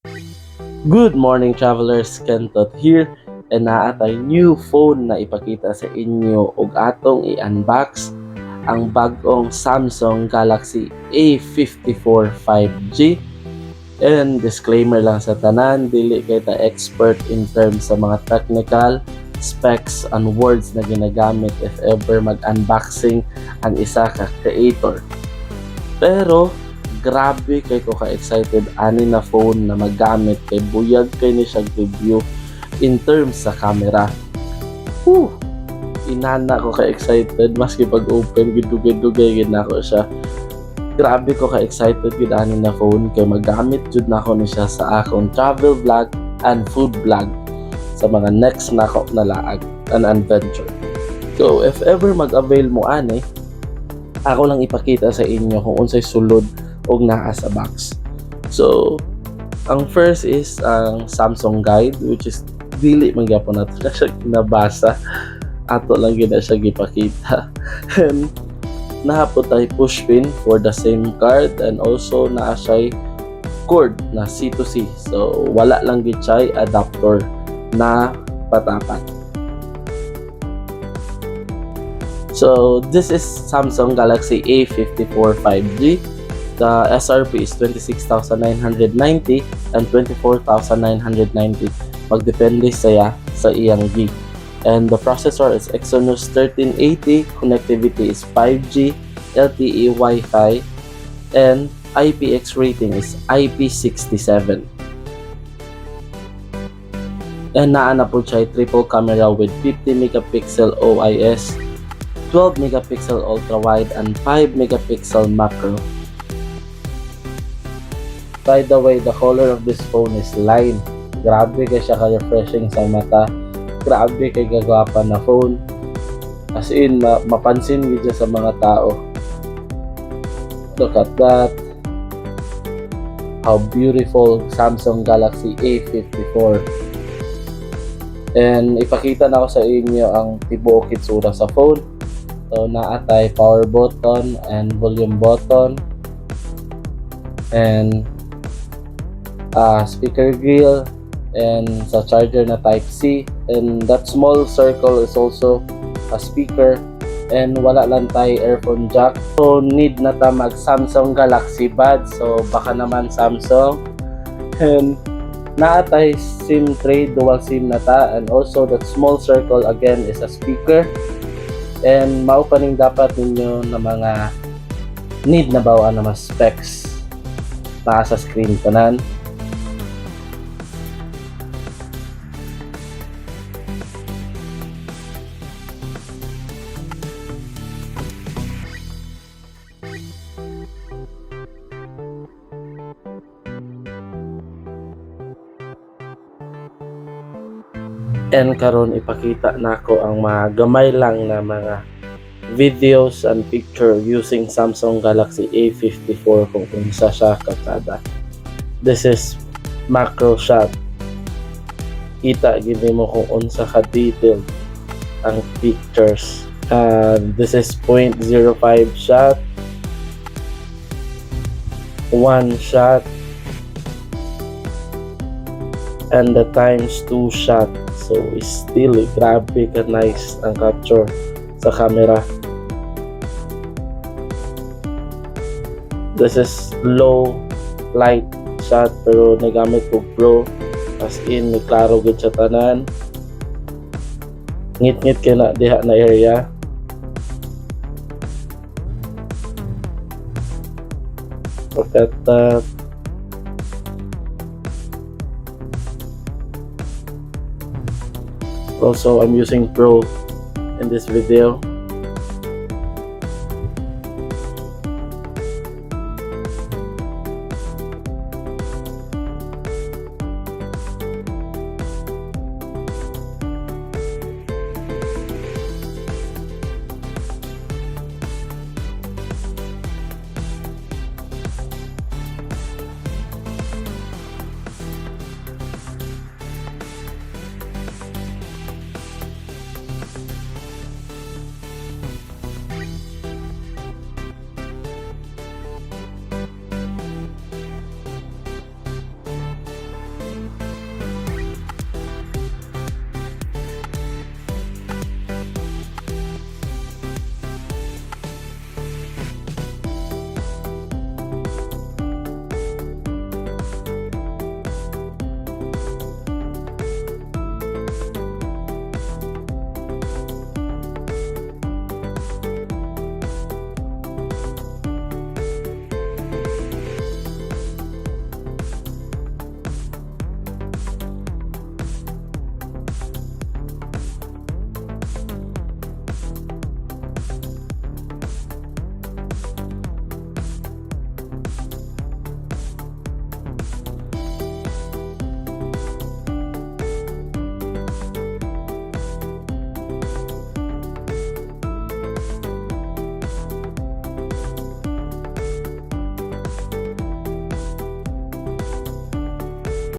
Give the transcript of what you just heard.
Good morning travelers, Kentot here and naatay new phone na ipakita sa inyo ug atong i-unbox ang bag-ong Samsung Galaxy A54 5G. And disclaimer lang sa tanan, dili kay ta expert in terms sa mga technical specs and words na ginagamit if ever mag-unboxing ang isa ka creator. Pero grabe kay ko ka-excited ani na phone na magamit kay buyag kay ni siya review in terms sa camera. Inana ko ka-excited maski pag-open gidugay-dugay gid nako siya. Grabe ko ka-excited gid ani na phone kay magamit jud nako ni siya sa akong travel vlog and food vlog sa mga next nako na laag and adventure. So if ever mag-avail mo ani, ako lang ipakita sa inyo kung unsay sulod og naa sa box. So, ang first is ang Samsung guide, which is dili man gyapon nato na siya nabasa. Ato lang gyud na siya gipakita. And nahapot tay push pin for the same card, and also naa siya cord na C2C. So, wala lang gid siya adapter na patapat. So, this is Samsung Galaxy A54 5G. The SRP is 26,990 and 24,990. Magdepende sa iyang gig. And the processor is Exynos 1380, connectivity is 5G, LTE Wi-Fi, and IPX rating is IP67. And naa na po siya triple camera with 50 megapixel OIS, 12 megapixel ultra wide, and 5 megapixel macro. By the way, the color of this phone is lime. Grabe kay siya ka-refreshing sa mata. Grabe kay gagwapa na phone. As in, mapansin gid sa mga tao. Look at that. How beautiful Samsung Galaxy A54. And ipakita na ko sa inyo ang tibuok itsura sa phone. So, naatay power button and volume button. And speaker grill, and sa charger na type C, and that small circle is also a speaker, and wala lang tayo earphone jack. So need na ta mag Samsung Galaxy Buds, so baka naman Samsung. And naatay SIM tray, dual SIM na ta, and also that small circle again is a speaker. And maupaning dapat ninyo na mga need na bawaan na mas specs na sa screen tanan. And karon ipakita nako ang mga gamay lang na mga videos and picture using Samsung Galaxy A54 kung unsa siya kakada. This is macro shot. Kita gid mo kung unsa ka detailed ang pictures. This is 0.05 shot, 1 shot, and the times 2 shot. So still grabe ka nice ang capture sa camera. This is low light shot pero nagamit ko Pro, as in may klaro gud sa tanan. Ngit-ngit kay na diha na area. Look at that. Also, I'm using Pro in this video.